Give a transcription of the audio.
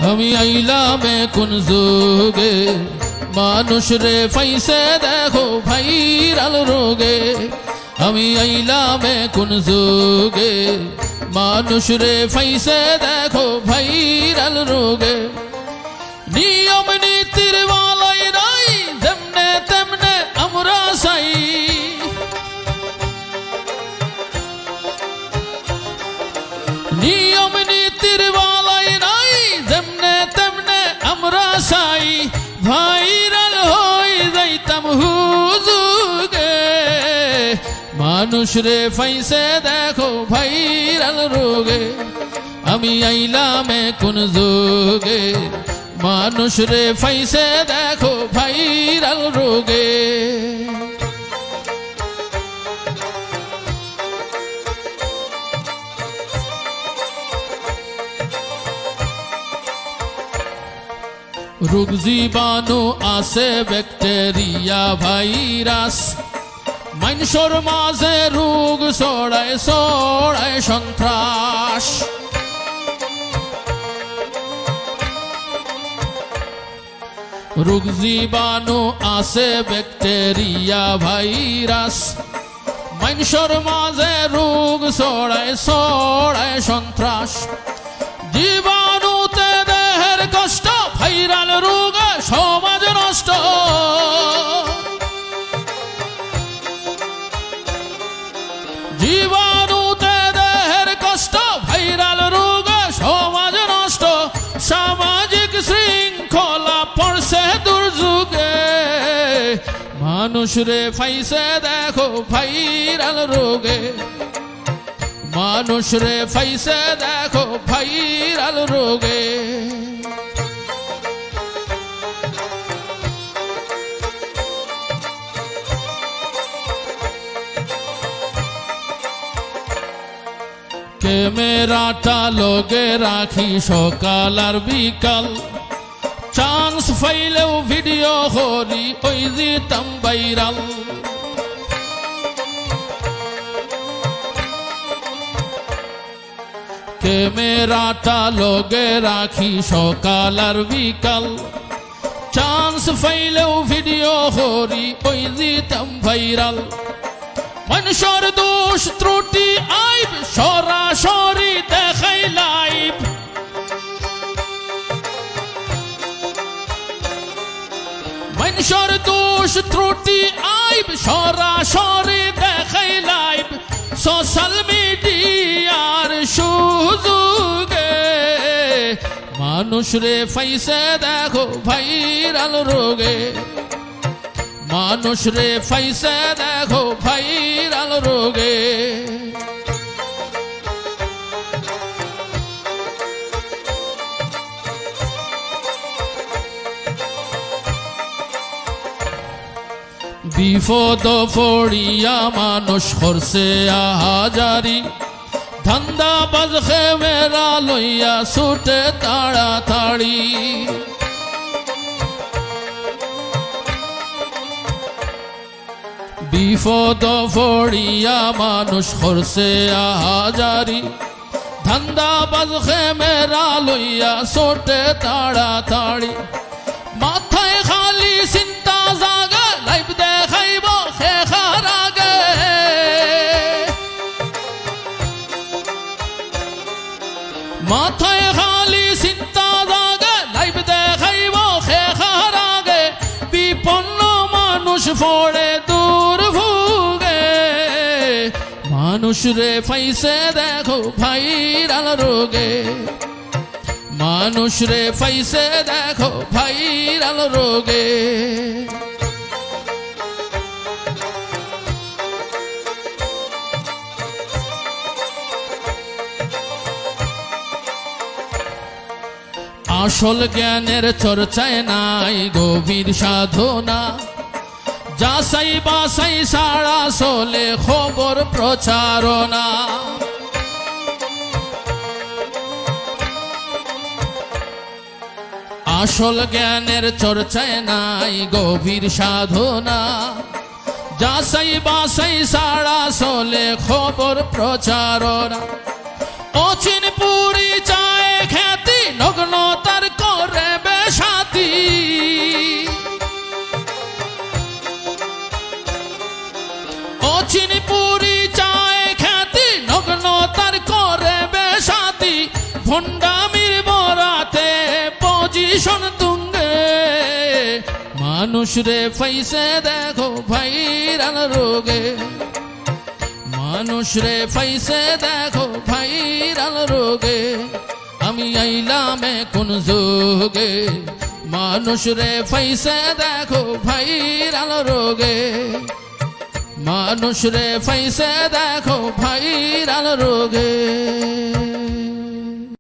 আমি আইলাম কোন যুগে মানুষ রে ফাইসে দেখো ভাইরাল রোগে আমি আইলাম কোন যুগে মানুষ রে ফাইসে দেখো ভাইরাল রোগে নিয়ম নীতির বালাই নাই যেমনে তেমনে আমরা চাই নিয়ম নীতির বালাই নাই যেমনে তেমনে আমরা চাই ভাইরাল হই যাইতাম হুজুগে মানুষ রে ফাইসে দেখো ভাইরাল রোগে আমি আইলাম কোন যুগে মানুষ রে ফাইসে দেখো ভাইরাল রোগে রোগ জীবাণু আছে ব্যাকটেরিয়া ভাইরাস মানুষের মাঝে রোগ ছড়ায় ছড়ায় সন্ত্রাস রোগ জীবাণু আছে ব্যাকটেরিয়া ভাইরাস মানুষের মাঝে রোগ ছড়ায় ছড়ায় সন্ত্রাস জীবাণুতে দেহের কষ্ট ভাইরাল রোগে সমাজ নষ্ট জীবাণুতে দেহের কষ্ট ভাইরাল রোগে সমাজ নষ্ট সামাজিক শৃঙ্খলা পড়ছে দুর্যোগে মানুষ রে ফাইসে দেখো ভাইরাল রোগে মানুষ রে ফাইসে দেখো ভাইরাল রোগে ক্যামেরাটা লগে রাখি সকাল আর বিকাল চান্স পাইলেও ভিডিও করি ওই দিতাম ভাইরাল ক্যামেরাটা লগে রাখি সকাল আর বিকাল চান্স পাইলেও ভিডিও করি ওই দিতাম ভাইরাল মানুষের দোষ ত্রুটি আইব সরাসরি দেখাই লাইভ মানুষের দোষ ত্রুটি আইব সরাসরি দেখাই লাইভ সোশ্যাল মিডিয়ার সুযোগে মানুষ রে ফাইসে দেখো ভাইরাল রোগে মানুষ রে ফাইসে দেখো ভাইরাল রোগে বিপদ পড়িয়া মানুষ করছে আহাজারি ধান্দা বাজ খেমেরা লইয়া ছুটে তাড়াতাড়ি বিপদ পড়িয়া মানুষ করছে আহাজারি ধান্দা বাজ খেমেরা লইয়া ছুটে তাড়াতাড়ি মাথায় খালি চিন্তা জাগে লাইভ দেখাইব শেখার আগে মাথায় খালি চিন্তা জাগে লাইভ দেখাইব শেখার আগে বিপন্ন মানুষ পড়ে দুর্ভোগে মানুষ রে ফাইসে দেখো ভাইরাল রোগে মানুষ রে ফাইসে দেখো ভাইরাল রোগে আসল জ্ঞানের চর্চায় নাই গভীর সাধনা যাচাই বাছাই ছাড়া চলে খবর প্রচারণা আসল জ্ঞানের চর্চায় নাই গভীর সাধনা যাচাই বাছাই ছাড়া চলে খবর প্রচারণা অচিন পরিচয় খ্যাতি নগ্নতার চিনি পুরি চায় খ্যাতি নগ্ন তার করে বেশাতি ভণ্ডামির বরাতে পজিশন তুঙ্গে মানুষ রে ফাইসে দেখো ভাইরাল রোগে মানুষ রে ফাইসে দেখো ভাইরাল রোগে আমি আইলাম কোন যোগে মানুষ রে ফাইসে দেখো ভাইরাল রোগে মানুষ রে ফাইসে দেখো ভাইরাল রোগে